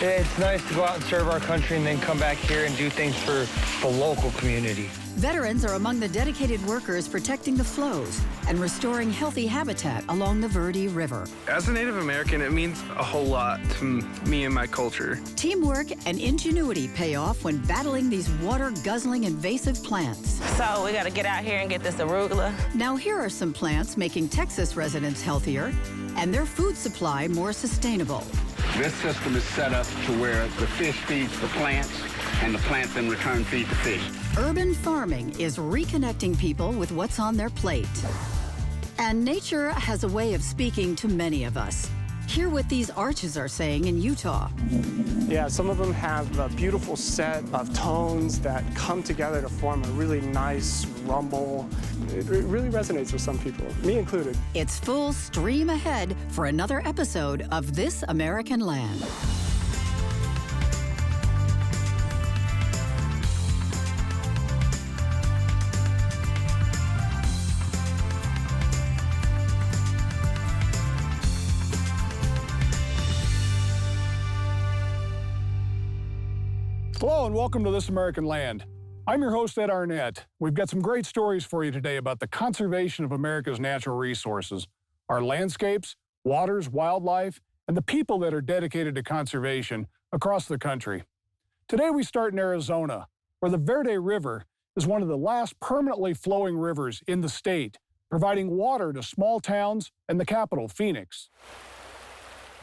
It's nice to go out and serve our country and then come back here and do things for the local community. Veterans are among the dedicated workers protecting the flows and restoring healthy habitat along the Verde River. As a Native American, it means a whole lot to me and my culture. Teamwork and ingenuity pay off when battling these water-guzzling invasive plants. So we got to get out here and get this arugula. Now here are some plants making Texas residents healthier and their food supply more sustainable. This system is set up to where the fish feeds the plants and the plants in return feed the fish. Urban farming is reconnecting people with what's on their plate. And nature has a way of speaking to many of us. Hear what these arches are saying in Utah. Yeah, some of them have a beautiful set of tones that come together to form a really nice rumble. It really resonates with some people, me included. It's full stream ahead for another episode of This American Land. Hello and welcome to This American Land. I'm your host, Ed Arnett. We've got some great stories for you today about the conservation of America's natural resources, our landscapes, waters, wildlife, and the people that are dedicated to conservation across the country. Today we start in Arizona, where the Verde River is one of the last permanently flowing rivers in the state, providing water to small towns and the capital, Phoenix.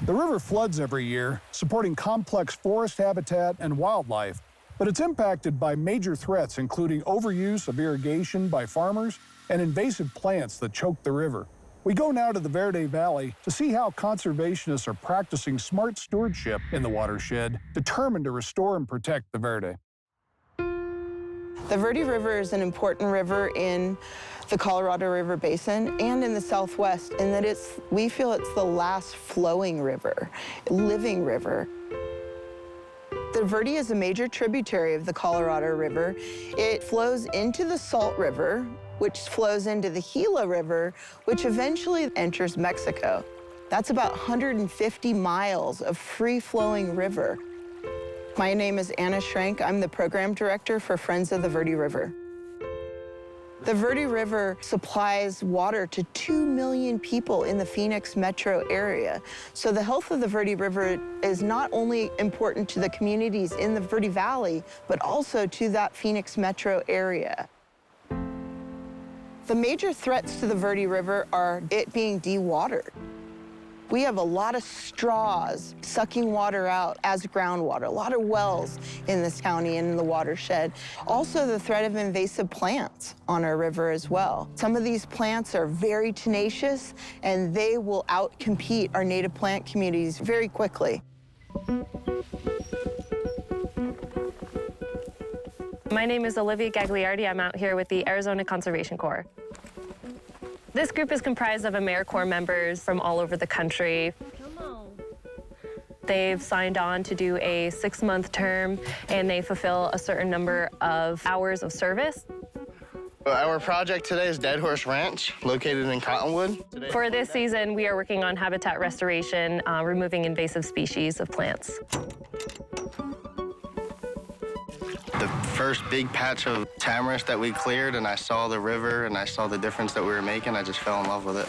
The river floods every year, supporting complex forest habitat and wildlife, but it's impacted by major threats including overuse of irrigation by farmers and invasive plants that choke the river. We go now to the Verde Valley to see how conservationists are practicing smart stewardship in the watershed, determined to restore and protect the Verde. The Verde River is an important river in the Colorado River Basin and in the Southwest, in that we feel it's the last flowing river, living river. The Verde is a major tributary of the Colorado River. It flows into the Salt River, which flows into the Gila River, which eventually enters Mexico. That's about 150 miles of free-flowing river. My name is Anna Schrank. I'm the program director for Friends of the Verde River. The Verde River supplies water to 2 million people in the Phoenix metro area. So the health of the Verde River is not only important to the communities in the Verde Valley, but also to that Phoenix metro area. The major threats to the Verde River are it being dewatered. We have a lot of straws sucking water out as groundwater, a lot of wells in this county and in the watershed. Also, the threat of invasive plants on our river as well. Some of these plants are very tenacious, and they will outcompete our native plant communities very quickly. My name is Olivia Gagliardi. I'm out here with the Arizona Conservation Corps. This group is comprised of AmeriCorps members from all over the country. They've signed on to do a 6-month term, and they fulfill a certain number of hours of service. Our project today is Dead Horse Ranch, located in Cottonwood. For this season, we are working on habitat restoration, removing invasive species of plants. The first big patch of tamarisk that we cleared, and I saw the river and I saw the difference that we were making, I just fell in love with it.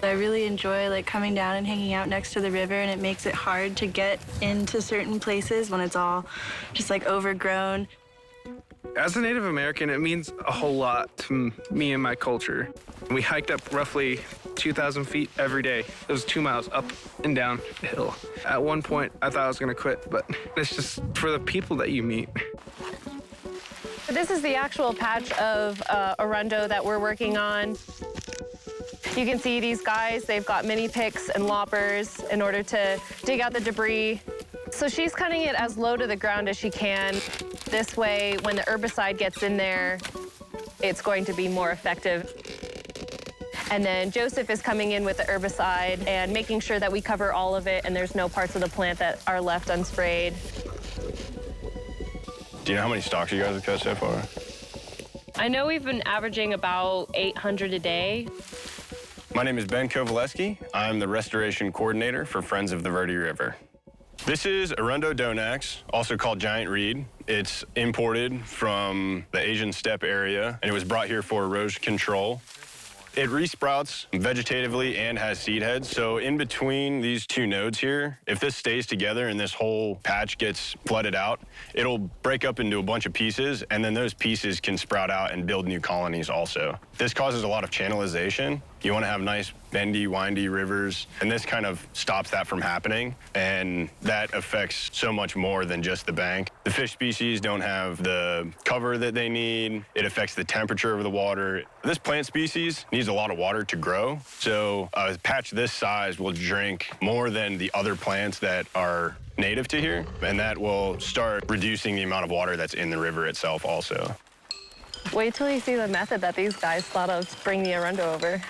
I really enjoy coming down and hanging out next to the river, and it makes it hard to get into certain places when it's all just overgrown. As a Native American, it means a whole lot to me and my culture. We hiked up roughly 2,000 feet every day. It was 2 miles up and down the hill. At one point, I thought I was gonna quit, but it's just for the people that you meet. This is the actual patch of arundo that we're working on. You can see these guys, they've got mini picks and loppers in order to dig out the debris. So she's cutting it as low to the ground as she can. This way, when the herbicide gets in there, it's going to be more effective. And then Joseph is coming in with the herbicide and making sure that we cover all of it and there's no parts of the plant that are left unsprayed. Do you know how many stalks you guys have cut so far? I know we've been averaging about 800 a day. My name is Ben Kovaleski. I'm the restoration coordinator for Friends of the Verde River. This is Arundo donax, also called giant reed. It's imported from the Asian steppe area, and it was brought here for erosion control. It resprouts vegetatively and has seed heads. So in between these two nodes here, if this stays together and this whole patch gets flooded out, it'll break up into a bunch of pieces, and then those pieces can sprout out and build new colonies also. This causes a lot of channelization. You want to have nice bendy, windy rivers, and this kind of stops that from happening, and that affects so much more than just the bank. The fish species don't have the cover that they need. It affects the temperature of the water. This plant species needs a lot of water to grow, so a patch this size will drink more than the other plants that are native to here, and that will start reducing the amount of water that's in the river itself also. Wait till you see the method that these guys thought of to bring the Arundo over.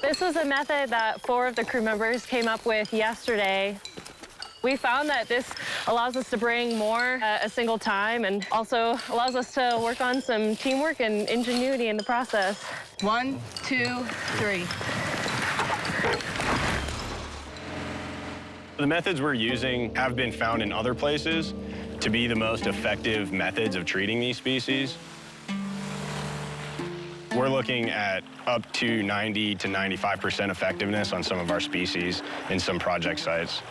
This was a method that 4 of the crew members came up with yesterday. We found that this allows us to bring more at a single time and also allows us to work on some teamwork and ingenuity in the process. 1, 2, 3. The methods we're using have been found in other places to be the most effective methods of treating these species. We're looking at up to 90 to 95% effectiveness on some of our species in some project sites.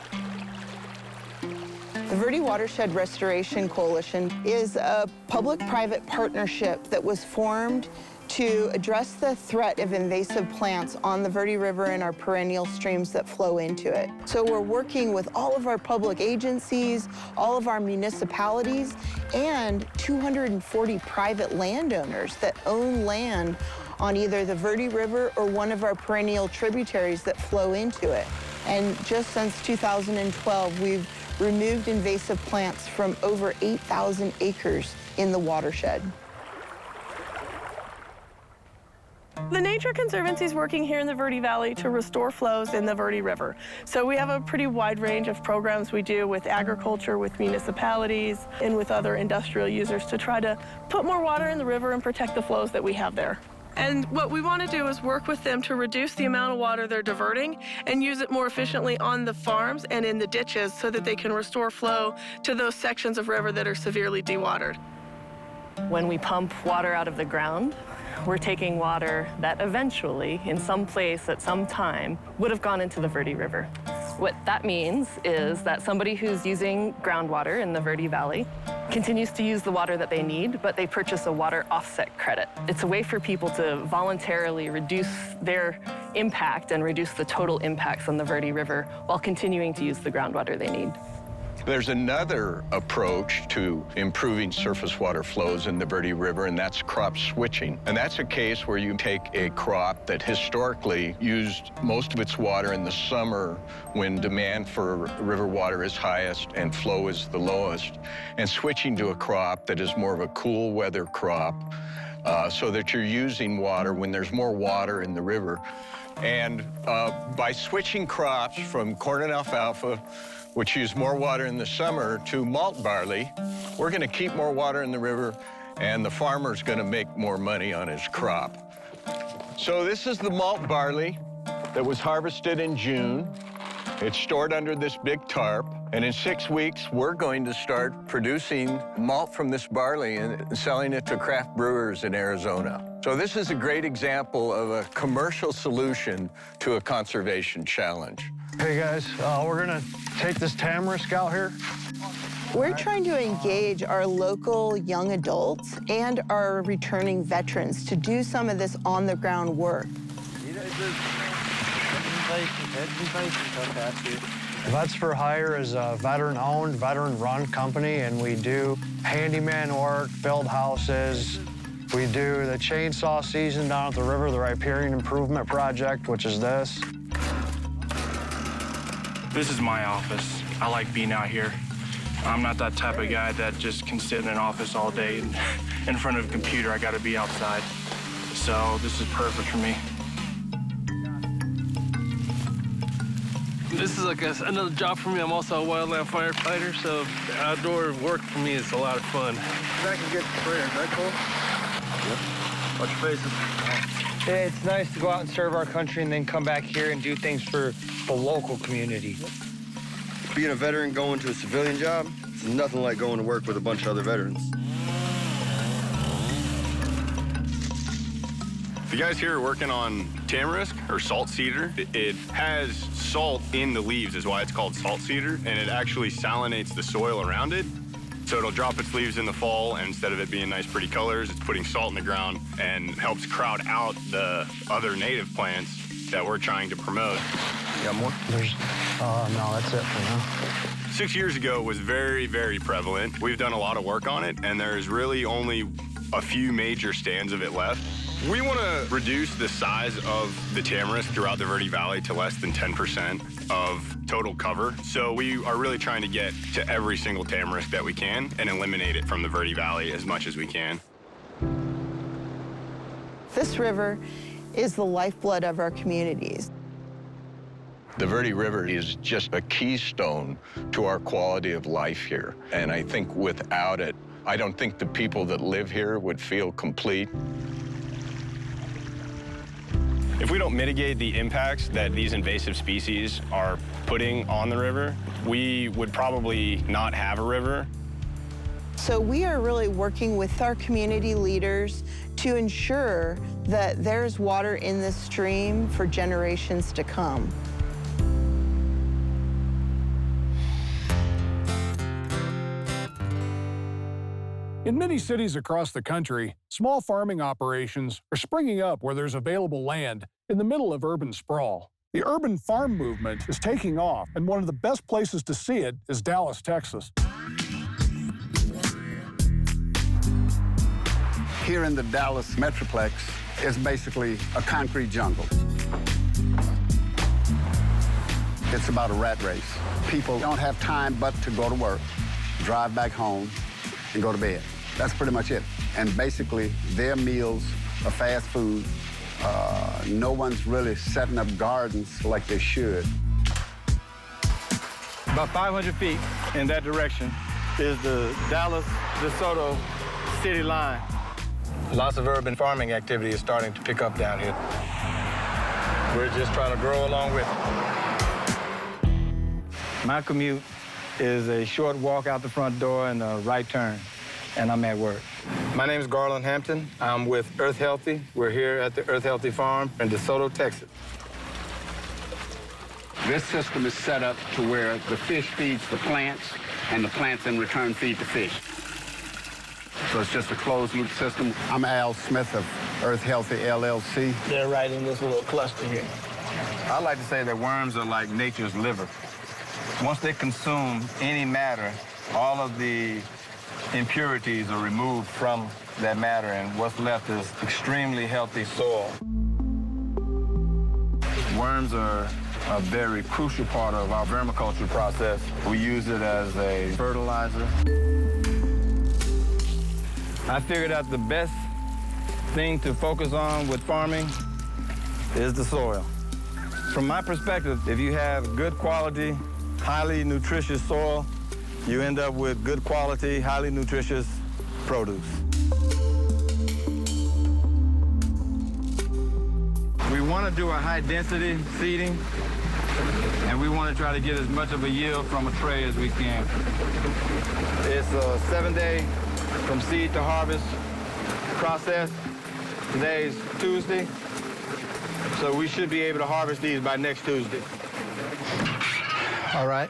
The Verde Watershed Restoration Coalition is a public-private partnership that was formed to address the threat of invasive plants on the Verde River and our perennial streams that flow into it. So we're working with all of our public agencies, all of our municipalities, and 240 private landowners that own land on either the Verde River or one of our perennial tributaries that flow into it. And just since 2012, we've removed invasive plants from over 8,000 acres in the watershed. The Nature Conservancy is working here in the Verde Valley to restore flows in the Verde River. So we have a pretty wide range of programs we do with agriculture, with municipalities, and with other industrial users to try to put more water in the river and protect the flows that we have there. And what we want to do is work with them to reduce the amount of water they're diverting and use it more efficiently on the farms and in the ditches so that they can restore flow to those sections of river that are severely dewatered. When we pump water out of the ground, we're taking water that eventually, in some place at some time, would have gone into the Verde River. What that means is that somebody who's using groundwater in the Verde Valley continues to use the water that they need, but they purchase a water offset credit. It's a way for people to voluntarily reduce their impact and reduce the total impacts on the Verde River while continuing to use the groundwater they need. There's another approach to improving surface water flows in the Verde River, and that's crop switching. And that's a case where you take a crop that historically used most of its water in the summer when demand for river water is highest and flow is the lowest, and switching to a crop that is more of a cool weather crop so that you're using water when there's more water in the river. And by switching crops from corn and alfalfa, which use more water in the summer, to malt barley, we're going to keep more water in the river, and the farmer's going to make more money on his crop. So this is the malt barley that was harvested in June. It's stored under this big tarp, and in 6 weeks, we're going to start producing malt from this barley and selling it to craft brewers in Arizona. So this is a great example of a commercial solution to a conservation challenge. Hey guys, we're gonna take this tamarisk out here. We're trying to engage our local young adults and our returning veterans to do some of this on-the-ground work. Vets for Hire is a veteran-owned, veteran-run company, and we do handyman work, build houses. We do the chainsaw season down at the river, the riparian improvement project, which is this. This is my office. I like being out here. I'm not that type of guy that just can sit in an office all day and in front of a computer. I gotta be outside. So this is perfect for me. This is like another job for me. I'm also a wildland firefighter, so outdoor work for me is a lot of fun. I can get the sprayer. Is that cool? Yep. Watch your faces. It's nice to go out and serve our country and then come back here and do things for the local community. Being a veteran going to a civilian job, it's nothing like going to work with a bunch of other veterans. The guys here are working on tamarisk or salt cedar. It has salt in the leaves is why it's called salt cedar, and it actually salinates the soil around it. So it'll drop its leaves in the fall, and instead of it being nice, pretty colors, it's putting salt in the ground and helps crowd out the other native plants that we're trying to promote. You got more? No, that's it for now. 6 years ago, it was very, very prevalent. We've done a lot of work on it, and there's really only a few major stands of it left. We want to reduce the size of the tamarisk throughout the Verde Valley to less than 10% of total cover. So we are really trying to get to every single tamarisk that we can and eliminate it from the Verde Valley as much as we can. This river is the lifeblood of our communities. The Verde River is just a keystone to our quality of life here. And I think without it, I don't think the people that live here would feel complete. If we don't mitigate the impacts that these invasive species are putting on the river, we would probably not have a river. So we are really working with our community leaders to ensure that there's water in this stream for generations to come. In many cities across the country, small farming operations are springing up where there's available land in the middle of urban sprawl. The urban farm movement is taking off, and one of the best places to see it is Dallas, Texas. Here in the Dallas Metroplex, it's basically a concrete jungle. It's about a rat race. People don't have time but to go to work, drive back home, and go to bed. That's pretty much it. And basically, their meals are fast food. No one's really setting up gardens like they should. About 500 feet in that direction is the Dallas-DeSoto city line. Lots of urban farming activity is starting to pick up down here. We're just trying to grow along with it. My commute is a short walk out the front door and a right turn, and I'm at work. My name is Garland Hampton. I'm with Earth Healthy. We're here at the Earth Healthy Farm in DeSoto, Texas. This system is set up to where the fish feeds the plants, and the plants in return feed the fish. So it's just a closed-loop system. I'm Al Smith of Earth Healthy LLC. They're right in this little cluster here. I like to say that worms are like nature's liver. Once they consume any matter, all of the impurities are removed from that matter, and what's left is extremely healthy soil. Worms are a very crucial part of our vermiculture process. We use it as a fertilizer. I figured out the best thing to focus on with farming is the soil. From my perspective, if you have good quality, highly nutritious soil, you end up with good quality, highly nutritious produce. We want to do a high-density seeding, and we want to try to get as much of a yield from a tray as we can. It's a 7-day from seed to harvest process. Today's Tuesday, so we should be able to harvest these by next Tuesday. All right.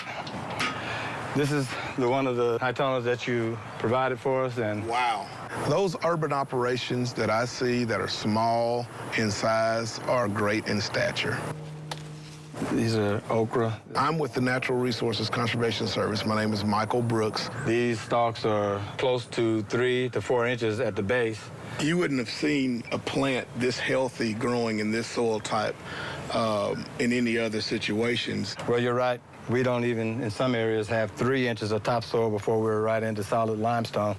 This is one of the high tunnels that you provided for us, and wow. Those urban operations that I see that are small in size are great in stature. These are okra. I'm with the Natural Resources Conservation Service. My name is Michael Brooks. These stalks are close to 3 to 4 inches at the base. You wouldn't have seen a plant this healthy growing in this soil type in any other situations. Well, you're right. We don't even, in some areas, have 3 inches of topsoil before we're right into solid limestone.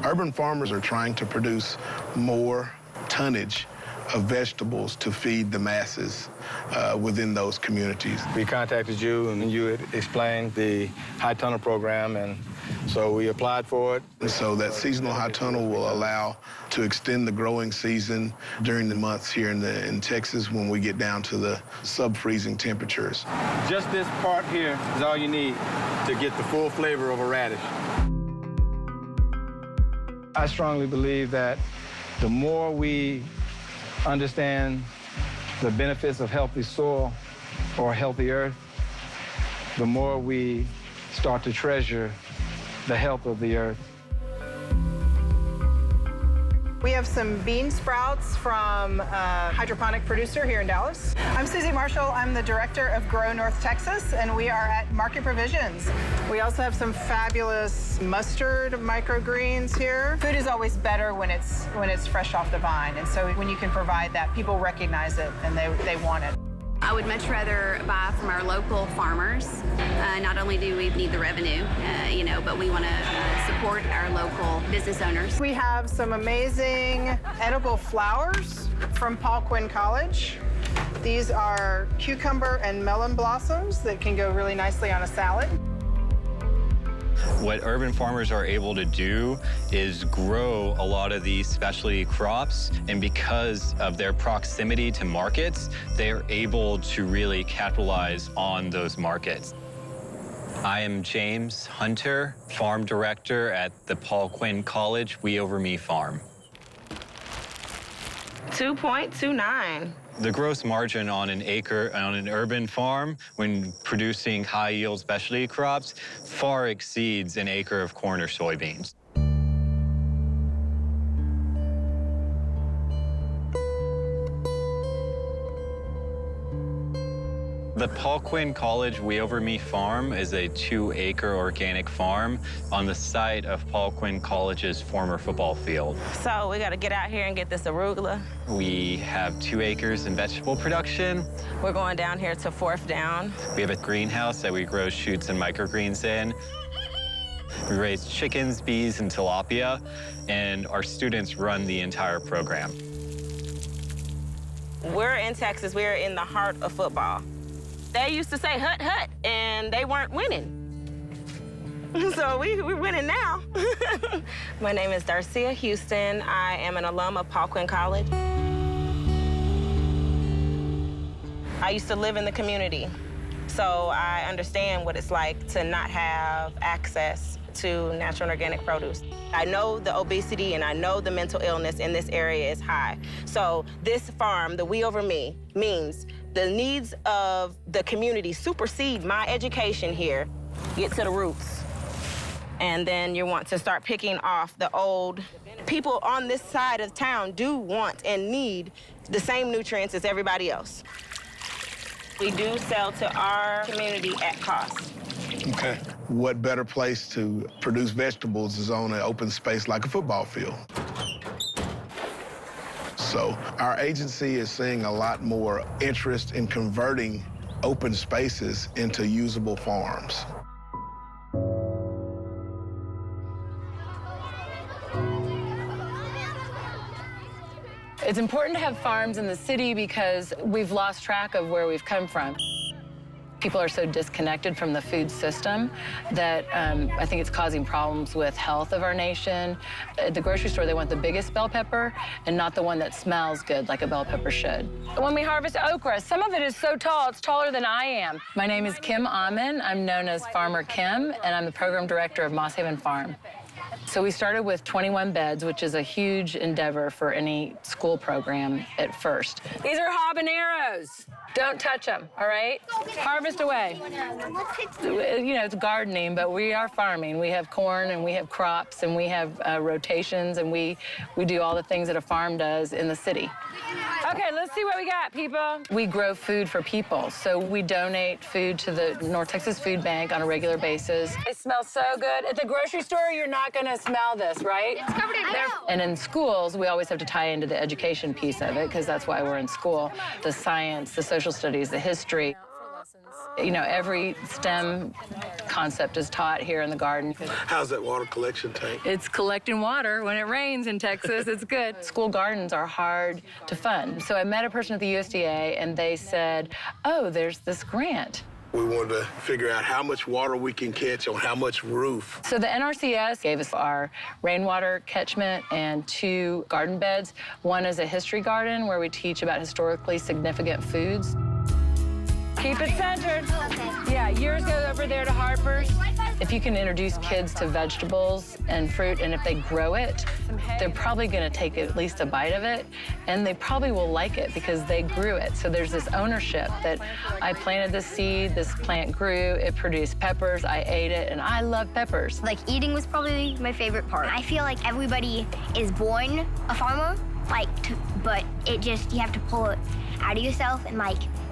Urban farmers are trying to produce more tonnage of vegetables to feed the masses within those communities. We contacted you, and you had explained the high tunnel program, and So we applied for it. And so that seasonal high tunnel will allow to extend the growing season during the months here in Texas when we get down to the sub-freezing temperatures. Just this part here is all you need to get the full flavor of a radish. I strongly believe that the more we understand the benefits of healthy soil or healthy earth, the more we start to treasure the health of the earth. We have some bean sprouts from a hydroponic producer here in Dallas. I'm Susie Marshall. I'm the director of Grow North Texas, and we are at Market Provisions. We also have some fabulous mustard microgreens here. Food is always better when it's fresh off the vine, and so when you can provide that, people recognize it and they want it. I would much rather buy from our local farmers. Not only do we need the revenue, but we want to support our local business owners. We have some amazing edible flowers from Paul Quinn College. These are cucumber and melon blossoms that can go really nicely on a salad. What urban farmers are able to do is grow a lot of these specialty crops, and because of their proximity to markets, they are able to really capitalize on those markets. I am James Hunter, farm director at the Paul Quinn College We Over Me farm. 2.29. The gross margin on an acre on an urban farm when producing high-yield specialty crops far exceeds an acre of corn or soybeans. The Paul Quinn College We Over Me farm is a 2-acre organic farm on the site of Paul Quinn College's former football field. So we got to get out here and get this arugula. We have 2 acres in vegetable production. We're going down here to 4th down. We have a greenhouse that we grow shoots and microgreens in. We raise chickens, bees, and tilapia, and our students run the entire program. We're in Texas. We're in the heart of football. They used to say hut, hut, and they weren't winning. So we're winning now. My name is Darcy Houston. I am an alum of Paul Quinn College. I used to live in the community, so I understand what it's like to not have access to natural and organic produce. I know the obesity and I know the mental illness in this area is high. So this farm, the We Over Me, means the needs of the community supersede my education here. Get to the roots. And then you want to start picking off the old. People on this side of town do want and need the same nutrients as everybody else. We do sell to our community at cost. Okay. What better place to produce vegetables is on an open space like a football field. So our agency is seeing a lot more interest in converting open spaces into usable farms. It's important to have farms in the city because we've lost track of where we've come from. People are so disconnected from the food system that I think it's causing problems with health of our nation. At the grocery store, they want the biggest bell pepper and not the one that smells good like a bell pepper should. When we harvest okra, some of it is so tall, it's taller than I am. My name is Kim Amon. I'm known as Farmer Kim, and I'm the program director of Moss Haven Farm. So we started with 21 beds, which is a huge endeavor for any school program at first. These are habaneros. Don't touch them, all right? Harvest away. You know, it's gardening, but we are farming. We have corn and we have crops and we have rotations and we do all the things that a farm does in the city. Okay, let's see what we got, people. We grow food for people, so we donate food to the North Texas Food Bank on a regular basis. It smells so good. At the grocery store, you're not gonna smell this, right? It's covered in mayo. And in schools, we always have to tie into the education piece of it, because that's why we're in school. The science, the social studies, the history. You know, every STEM concept is taught here in the garden. How's that water collection tank? It's collecting water. When it rains in Texas, it's good. School gardens are hard to fund. So I met a person at the USDA, and they said, oh, there's this grant. We wanted to figure out how much water we can catch on how much roof. So the NRCS gave us our rainwater catchment and 2 garden beds. One is a history garden where we teach about historically significant foods. Keep it centered. Okay. Yeah, yours goes over there to Harper's. If you can introduce kids to vegetables and fruit, and if they grow it, they're probably going to take at least a bite of it, and they probably will like it because they grew it. So there's this ownership that I planted this seed, this plant grew, it produced peppers, I ate it, and I love peppers. Like, eating was probably my favorite part. I feel like everybody is born a farmer, but it just, you have to pull it out of yourself and,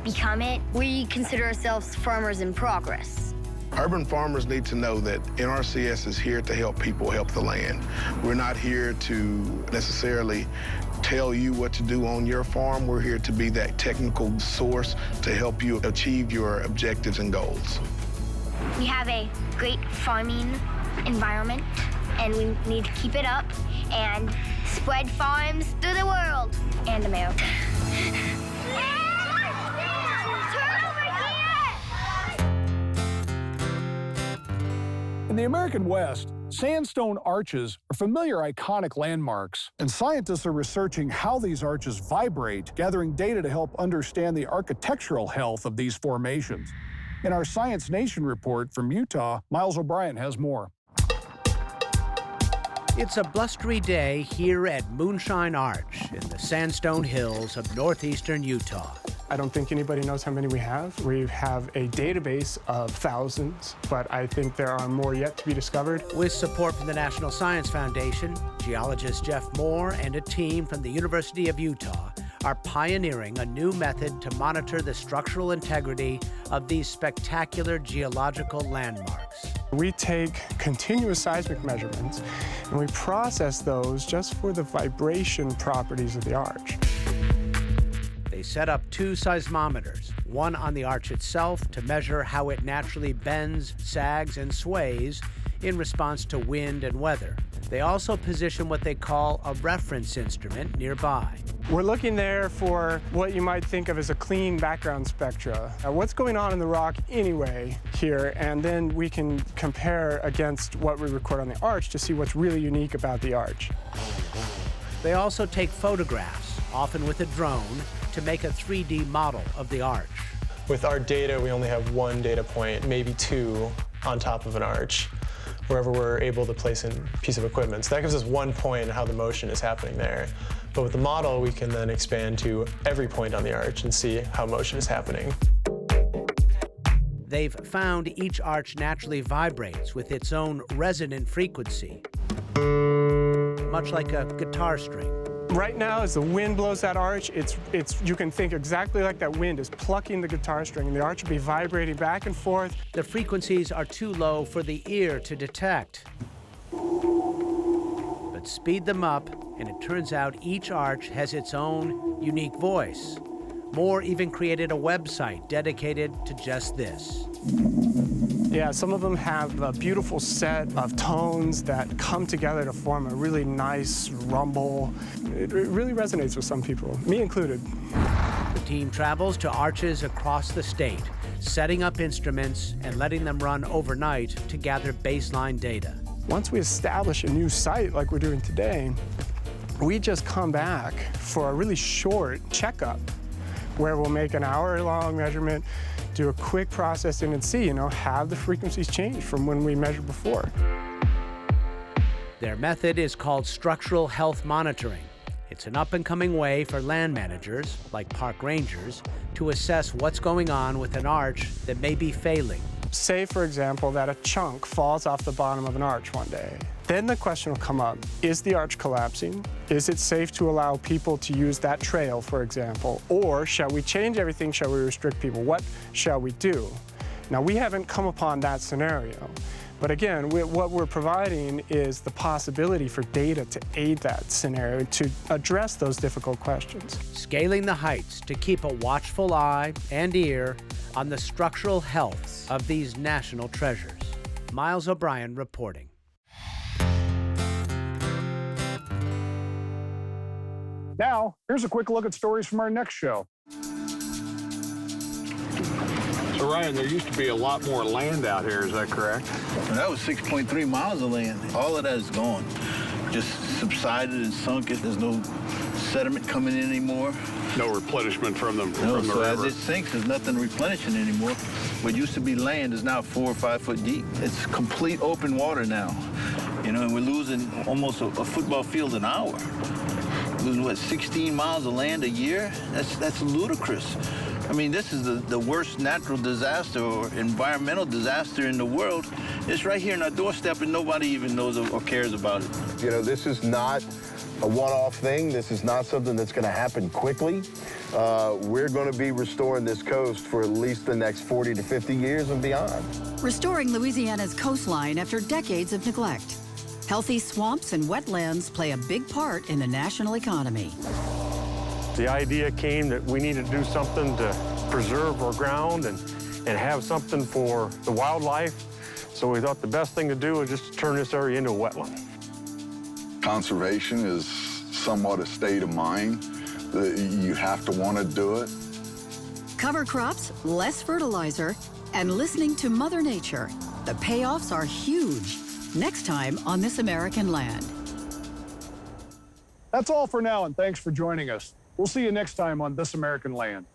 become it. We consider ourselves farmers in progress. Urban farmers need to know that NRCS is here to help people help the land. We're not here to necessarily tell you what to do on your farm. We're here to be that technical source to help you achieve your objectives and goals. We have a great farming environment, and we need to keep it up and spread farms through the world and America. In the American West, sandstone arches are familiar iconic landmarks, and scientists are researching how these arches vibrate, gathering data to help understand the architectural health of these formations. In our Science Nation report from Utah, Miles O'Brien has more. It's a blustery day here at Moonshine Arch in the sandstone hills of northeastern Utah. I don't think anybody knows how many we have. We have a database of thousands, but I think there are more yet to be discovered. With support from the National Science Foundation, geologist Jeff Moore and a team from the University of Utah are pioneering a new method to monitor the structural integrity of these spectacular geological landmarks. We take continuous seismic measurements and we process those just for the vibration properties of the arch. They set up 2 seismometers, one on the arch itself to measure how it naturally bends, sags, and sways in response to wind and weather. They also position what they call a reference instrument nearby. We're looking there for what you might think of as a clean background spectra. What's going on in the rock anyway here, and then we can compare against what we record on the arch to see what's really unique about the arch. They also take photographs, often with a drone, to make a 3D model of the arch. With our data, we only have 1 data point, maybe 2, on top of an arch, wherever we're able to place a piece of equipment. So that gives us 1 point in how the motion is happening there. But with the model, we can then expand to every point on the arch and see how motion is happening. They've found each arch naturally vibrates with its own resonant frequency, much like a guitar string. Right now, as the wind blows that arch, you can think exactly like that wind is plucking the guitar string, and the arch will be vibrating back and forth. The frequencies are too low for the ear to detect. But speed them up, and it turns out each arch has its own unique voice. Moore even created a website dedicated to just this. Yeah, some of them have a beautiful set of tones that come together to form a really nice rumble. It really resonates with some people, me included. The team travels to arches across the state, setting up instruments and letting them run overnight to gather baseline data. Once we establish a new site like we're doing today, we just come back for a really short checkup where we'll make an hour-long measurement, do a quick processing and see, have the frequencies changed from when we measured before. Their method is called structural health monitoring. It's an up-and-coming way for land managers, like park rangers, to assess what's going on with an arch that may be failing. Say, for example, that a chunk falls off the bottom of an arch one day. Then the question will come up, is the arch collapsing? Is it safe to allow people to use that trail, for example? Or shall we change everything? Shall we restrict people? What shall we do? Now, we haven't come upon that scenario. But again, what we're providing is the possibility for data to aid that scenario, to address those difficult questions. Scaling the heights to keep a watchful eye and ear on the structural health of these national treasures. Miles O'Brien reporting. Now, here's a quick look at stories from our next show. So Brian, there used to be a lot more land out here, is that correct? And that was 6.3 miles of land. All of that is gone. Just subsided and sunk it. There's no sediment coming in anymore. No replenishment from the No, from the so river. as it sinks, there's nothing replenishing anymore. What used to be land is now 4 or 5 foot deep. It's complete open water now. You know, and we're losing almost a football field an hour. Losing, what, 16 miles of land a year? That's ludicrous. I mean, this is the worst natural disaster or environmental disaster in the world. It's right here on our doorstep, and nobody even knows or cares about it. You know, this is not a one-off thing. This is not something that's going to happen quickly. We're going to be restoring this coast for at least the next 40 to 50 years and beyond. Restoring Louisiana's coastline after decades of neglect. Healthy swamps and wetlands play a big part in the national economy. The idea came that we needed to do something to preserve our ground and have something for the wildlife. So we thought the best thing to do was just to turn this area into a wetland. Conservation is somewhat a state of mind. You have to want to do it. Cover crops, less fertilizer, and listening to Mother Nature. The payoffs are huge. Next time on This American Land. That's all for now, and thanks for joining us. We'll see you next time on This American Land.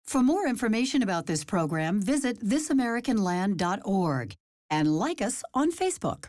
For more information about this program, visit thisamericanland.org and like us on Facebook.